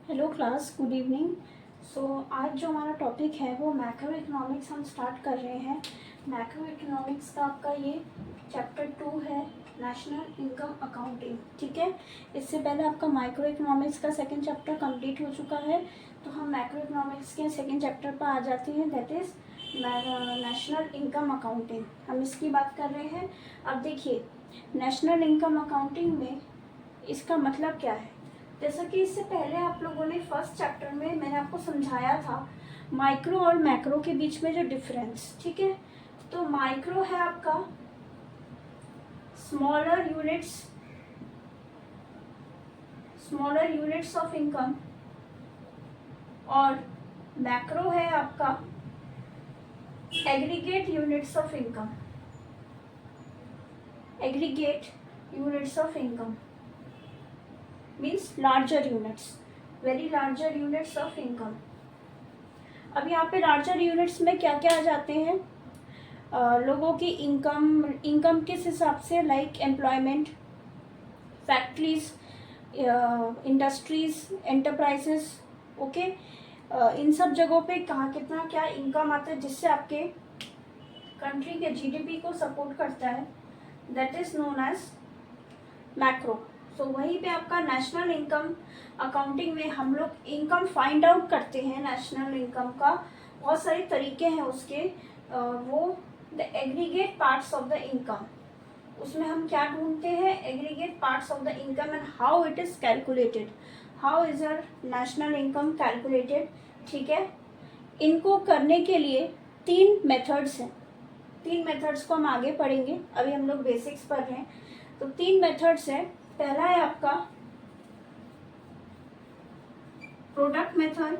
Hello class, good evening. आज जो हमारा टॉपिक है वो मैक्रो इकोनॉमिक्स हम स्टार्ट कर रहे हैं। मैक्रो इकोनॉमिक्स का आपका ये चैप्टर 2 है, नेशनल इनकम अकाउंटिंग। ठीक है, इससे पहले आपका माइक्रो इकोनॉमिक्स का सेकंड चैप्टर कंप्लीट हो चुका है, तो हम मैक्रो इकोनॉमिक्स के सेकंड चैप्टर पर आ जाते हैं, that is national income accounting. हम इसकी बात कर रहे हैं। अब देखिए, नेशनल इनकम अकाउंटिंग में इसका मतलब क्या है। जैसा कि इससे पहले आप लोगों ने फर्स्ट चैप्टर में मैंने आपको समझाया था माइक्रो और मैक्रो के बीच में जो डिफरेंस। ठीक है, तो माइक्रो है आपका स्मॉलर यूनिट्स ऑफ इनकम, और मैक्रो है आपका aggregate units of income means larger units, very larger units of income। अब यहाँ पे larger units में क्या क्या आ जाते हैं, लोगों की इनकम किस हिसाब से, like employment, factories, industries, enterprises. Okay, इन सब जगहों पे कहाँ कितना क्या इनकम आता है जिससे आपके कंट्री के जीडीपी को सपोर्ट करता है, that is known as macro. So वहीं पे आपका नेशनल इनकम अकाउंटिंग में हम लोग इनकम फाइंड आउट करते हैं। नेशनल इनकम का बहुत सारे तरीके हैं उसके, वो the aggregate parts of the income, उसमें हम क्या ढूंढते हैं, aggregate parts of the income and how it is calculated, how is our national income calculated. ठीक है, इनको करने के लिए 3 मेथड्स हैं। 3 मेथड्स को हम आगे पढ़ेंगे, अभी हम लोग बेसिक्स पढ़ रहे हैं। तो 3 मेथड्स हैं। पहला है आपका प्रोडक्ट मेथड,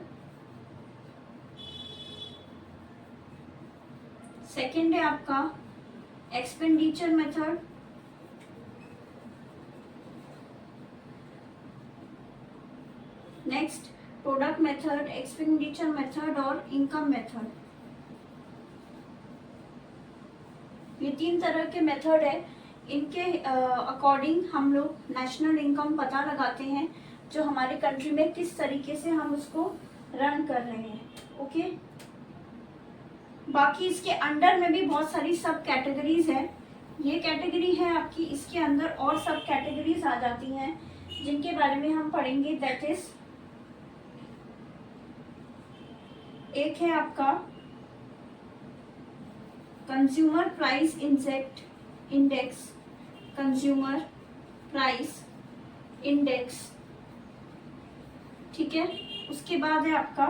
सेकेंड है आपका expenditure method, next product method, expenditure method और इनकम मेथड। ये 3 तरह के मेथड है। इनके अकॉर्डिंग हम लोग नेशनल इनकम पता लगाते हैं, जो हमारे कंट्री में किस तरीके से हम उसको रन कर रहे हैं। ओके, बाकी इसके अंडर में भी बहुत सारी सब कैटेगरीज है। ये कैटेगरी है आपकी, इसके अंदर और सब कैटेगरीज आ जाती हैं जिनके बारे में हम पढ़ेंगे, दैट इज एक है आपका consumer price index, consumer price index. ठीक है, उसके बाद है आपका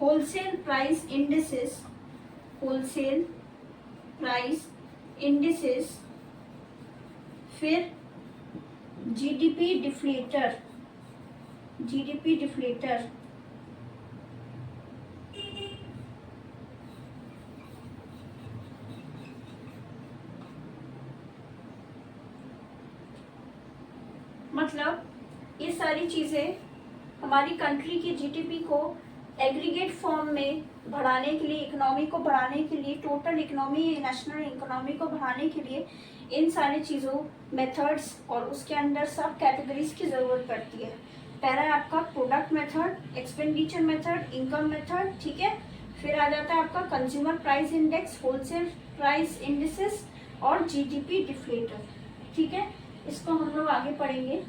wholesale price indices, wholesale price indices. फिर जीडीपी डिफ्लेटर, मतलब ये सारी चीज़ें हमारी कंट्री की जीडीपी को एग्रीगेट फॉर्म में बढ़ाने के लिए, इकोनॉमी को बढ़ाने के लिए, टोटल इकोनॉमी, नेशनल इकोनॉमी को बढ़ाने के लिए इन सारी चीज़ों, मेथड्स और उसके अंदर सब कैटेगरीज की ज़रूरत पड़ती है। पहला है आपका product method, expenditure method, income method. ठीक है, फिर आ जाता है आपका consumer price index, wholesale price indices और जीडीपी डिफ्लेटर। ठीक है, इसको हम लोग आगे पढ़ेंगे।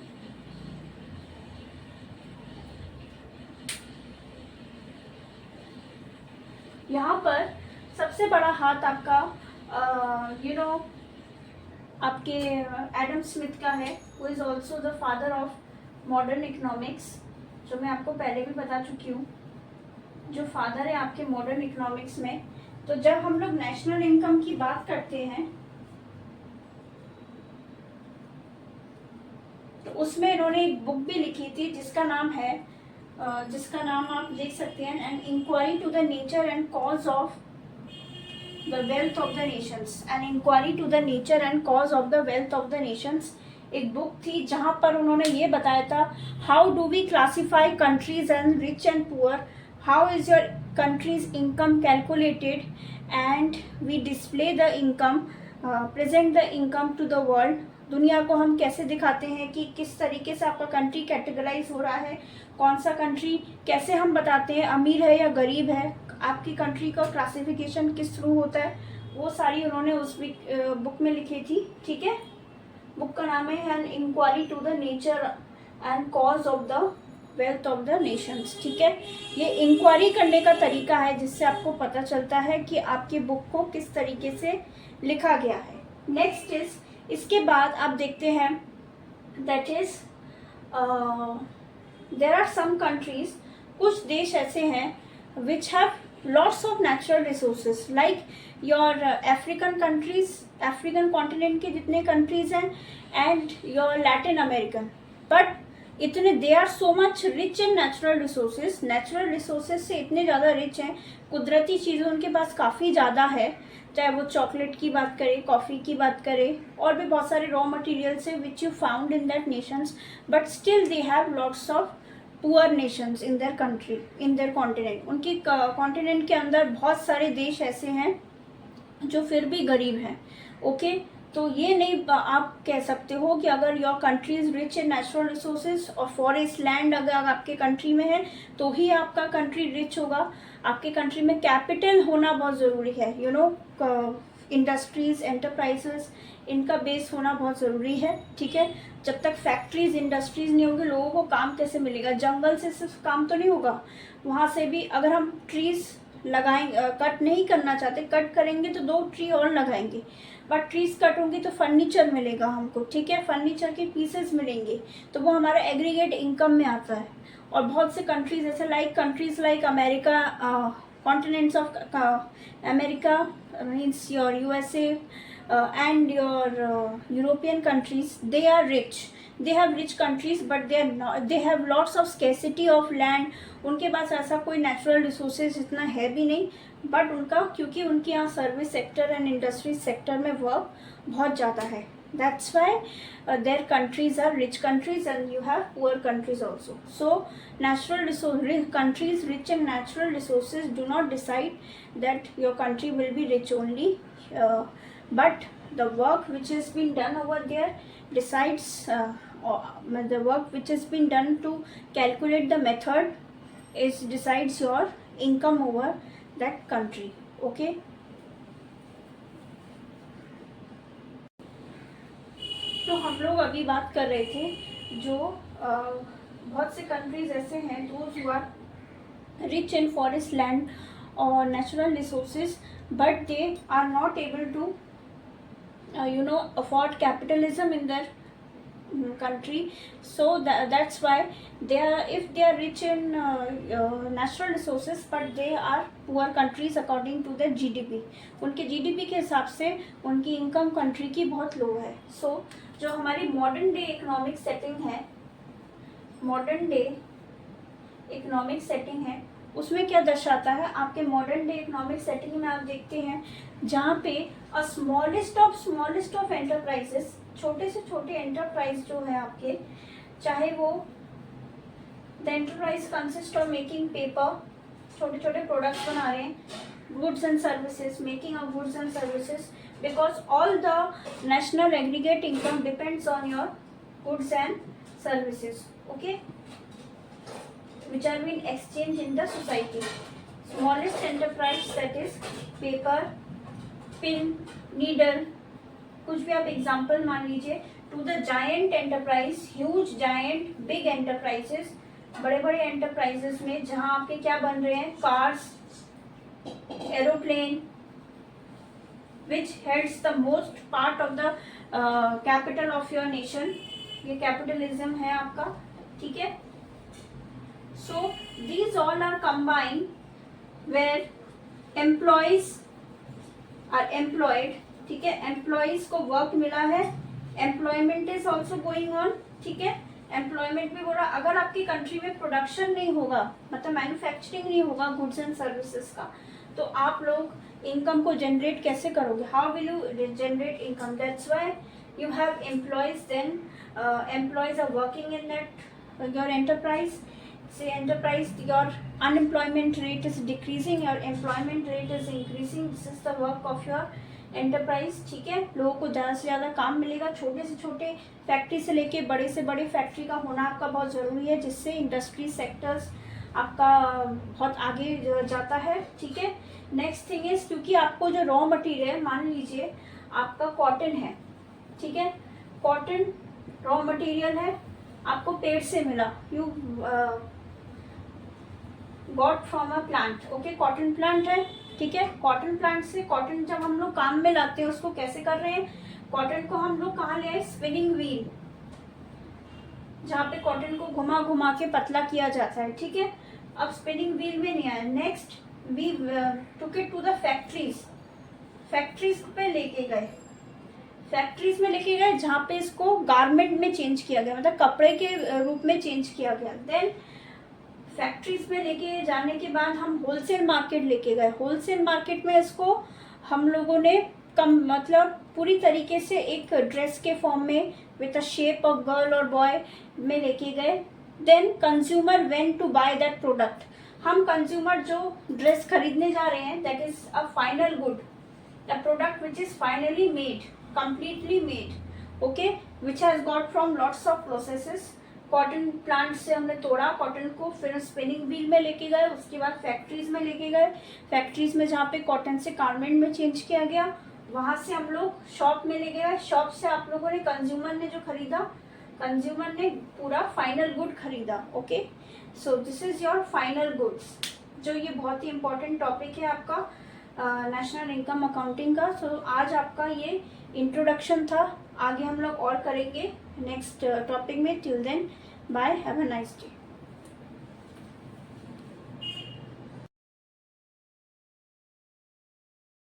यहाँ पर सबसे बड़ा हाथ आपका आपके एडम स्मिथ का है, वो is also the father of modern economics, जो मैं आपको पहले भी बता चुकी हूँ, जो फादर है आपके मॉडर्न इकोनॉमिक्स में। तो जब हम लोग नेशनल इनकम की बात करते हैं तो उसमें इन्होंने एक बुक भी लिखी थी जिसका नाम आप देख सकते हैं, an inquiry to the nature and cause of the wealth of the nations, एक बुक थी जहां पर उन्होंने ये बताया था, how do we classify countries and rich and poor, how is your countries income calculated, and we display the income, present the income to the world दुनिया को हम कैसे दिखाते हैं कि किस तरीके से आपका कंट्री कैटेगराइज हो रहा है, कौन सा कंट्री कैसे हम बताते हैं अमीर है या गरीब है, आपकी कंट्री का क्लासिफिकेशन किस थ्रू होता है, वो सारी उन्होंने उस बुक में लिखी थी। ठीक है, बुक का नाम है an inquiry to the nature and cause of the wealth of the nations. ठीक है, ये इंक्वायरी करने का तरीका है जिससे आपको पता चलता है कि आपकी बुक को किस तरीके से लिखा गया है। नेक्स्ट इज, इसके बाद आप देखते हैं that is there are some countries, कुछ देश ऐसे हैं which have lots of natural resources like your African countries, African continent के जितने कंट्रीज हैं and your Latin American, but इतने they are so much rich in natural resources, natural resources से इतने ज़्यादा रिच हैं, कुदरती चीज़ें उनके पास काफ़ी ज़्यादा है, चाहे वो चॉकलेट की बात करें, कॉफ़ी की बात करें, और भी बहुत सारे रॉ मटेरियल्स है which you found in that Nations, but still they have lots of poor Nations in their country, in their continent. उनकी कॉन्टिनेंट के अंदर बहुत सारे देश ऐसे हैं जो फिर भी गरीब हैं। ओके, तो ये नहीं आप कह सकते हो कि अगर your country is rich in natural resources और फॉरेस्ट लैंड अगर आपके कंट्री में है तो ही आपका कंट्री रिच होगा। आपके कंट्री में कैपिटल होना बहुत ज़रूरी है, यू नो, इंडस्ट्रीज, एंटरप्राइजेस, इनका बेस होना बहुत ज़रूरी है। ठीक है, जब तक फैक्ट्रीज, इंडस्ट्रीज नहीं होंगे, लोगों को काम कैसे मिलेगा? जंगल से सिर्फ काम तो नहीं होगा, वहाँ से भी अगर हम ट्रीज लगाएंगे, कट नहीं करना चाहते, कट करेंगे तो 2 ट्री और लगाएंगे, बट ट्रीज कट होंगी तो फर्नीचर मिलेगा हमको। ठीक है, फर्नीचर के पीसेस मिलेंगे, तो वो हमारा एग्रीगेट इनकम में आता है। और बहुत से कंट्रीज ऐसे like countries like America, continents of America means your USA and your European countries, they are rich, they have rich countries, but they are not, they have lots of scarcity of land, उनके पास ऐसा कोई natural resources इतना है भी नहीं, but उनका क्योंकि उनके यहाँ service sector and industry sector में वर्क बहुत ज़्यादा है, that's why their countries are rich countries and you have poor countries also. So natural resource countries rich in natural resources do not decide that your country will be rich only, but the work which has been done over there decides the work which has been done to calculate the method is decides your income over that country. Okay, तो हम लोग अभी बात कर रहे थे जो बहुत से कंट्रीज ऐसे हैं those who are rich in forest land और natural resources, but they are not able to afford capitalism in their country. So that's why they are, if they are rich in natural resources, but they are poor countries according to their GDP. उनके GDP के हिसाब से उनकी income country की बहुत लो है। So जो हमारी मॉडर्न डे इकोनॉमिक सेटिंग है, मॉडर्न डे इकोनॉमिक सेटिंग है, उसमें क्या दर्शाता है? आपके मॉडर्न डे इकोनॉमिक सेटिंग में आप देखते हैं जहाँ पे अ स्मॉलेस्ट ऑफ एंटरप्राइजेस, छोटे से छोटे एंटरप्राइज जो है आपके, चाहे वो the enterprise consist of making paper, छोटे छोटे प्रोडक्ट्स बना रहे हैं, goods and services, making of goods and services, because all the national aggregate income depends on your goods and services, okay, which are being exchanged in the society. Smallest enterprise, that is paper, pin, needle, कुछ भी आप example मान लीजिए, to the giant enterprise, huge giant big enterprises, बड़े बड़े enterprises में जहाँ आपके क्या बन रहे हैं? Cars, aeroplane, which heads the most part of the capital of your nation, ये कैपिटलिज्म है आपका। ठीक है, so these all are combined where employees are employed. ठीक है, एम्प्लॉयज को वर्क मिला है, employment is also going on. ठीक है, एम्प्लॉयमेंट भी हो रहा। अगर आपकी कंट्री में प्रोडक्शन नहीं होगा, मतलब मैन्युफैक्चरिंग नहीं होगा गुड्स एंड सर्विसेज का, तो आप लोग इनकम को जनरेट कैसे करोगे? How will you generate income? That's why you have employees, then employees are working in that your enterprise. Say enterprise, your unemployment rate is decreasing, your employment rate is increasing. This is the work of your enterprise, ठीक है, लोगों को ज़्यादा से ज़्यादा काम मिलेगा। छोटे से छोटे फैक्ट्री से लेके बड़े से बड़े फैक्ट्री का होना आपका बहुत ज़रूरी है, जिससे इंडस्ट्री सेक्टर्स आपका बहुत आगे जाता है, ठीक है। नेक्स्ट थिंग इज, क्योंकि आपको जो रॉ मटेरियल, मान लीजिए आपका कॉटन है, ठीक है, कॉटन रॉ मटेरियल है, आपको पेड़ से मिला, you got from a plant, okay, cotton plant है, ठीक है। कॉटन प्लांट से कॉटन जब हम लोग काम में लाते हैं, उसको कैसे कर रहे हैं, कॉटन को हम लोग कहाँ ले आए, स्पिनिंग व्हील, जहाँ पे कॉटन को घुमा घुमा के पतला किया जाता है, ठीक है। अब स्पिनिंग व्हील में नहीं आया, next we took it to the factories, factories पे लेके गए, फैक्ट्रीज में लेके गए जहाँ पे इसको गारमेंट में चेंज किया गया, मतलब कपड़े के रूप में चेंज किया गया। देन फैक्ट्रीज में लेके जाने के बाद हम होलसेल मार्केट लेके गए, होलसेल मार्केट में इसको हम लोगों ने कम, मतलब पूरी तरीके से एक ड्रेस के फॉर्म में with a shape of girl और बॉय में लेके गए। Then consumer went to buy that product, हम कंज्यूमर जो ड्रेस खरीदने जा रहे हैं, that is a final good, the product which is finally made, completely made, okay, which has got from lots of processes। Cotton plant से हमने तोड़ा cotton को, फिर स्पिनिंग व्हील में लेके गए, उसके बाद फैक्ट्रीज में लेके गए, फैक्ट्रीज में जहाँ पे कॉटन से गारमेंट में चेंज किया गया, वहाँ से हम लोग शॉप में लेके गए, शॉप से आप लोगों ने, कंज्यूमर ने जो खरीदा, कंज्यूमर ने पूरा फाइनल गुड खरीदा, okay. So this is your final goods, जो ये बहुत ही इंपॉर्टेंट टॉपिक है आपका नेशनल इनकम अकाउंटिंग का। सो आज आपका ये इंट्रोडक्शन था, आगे हम लोग और करेंगे नेक्स्ट टॉपिक में। Till then bye, have a nice day.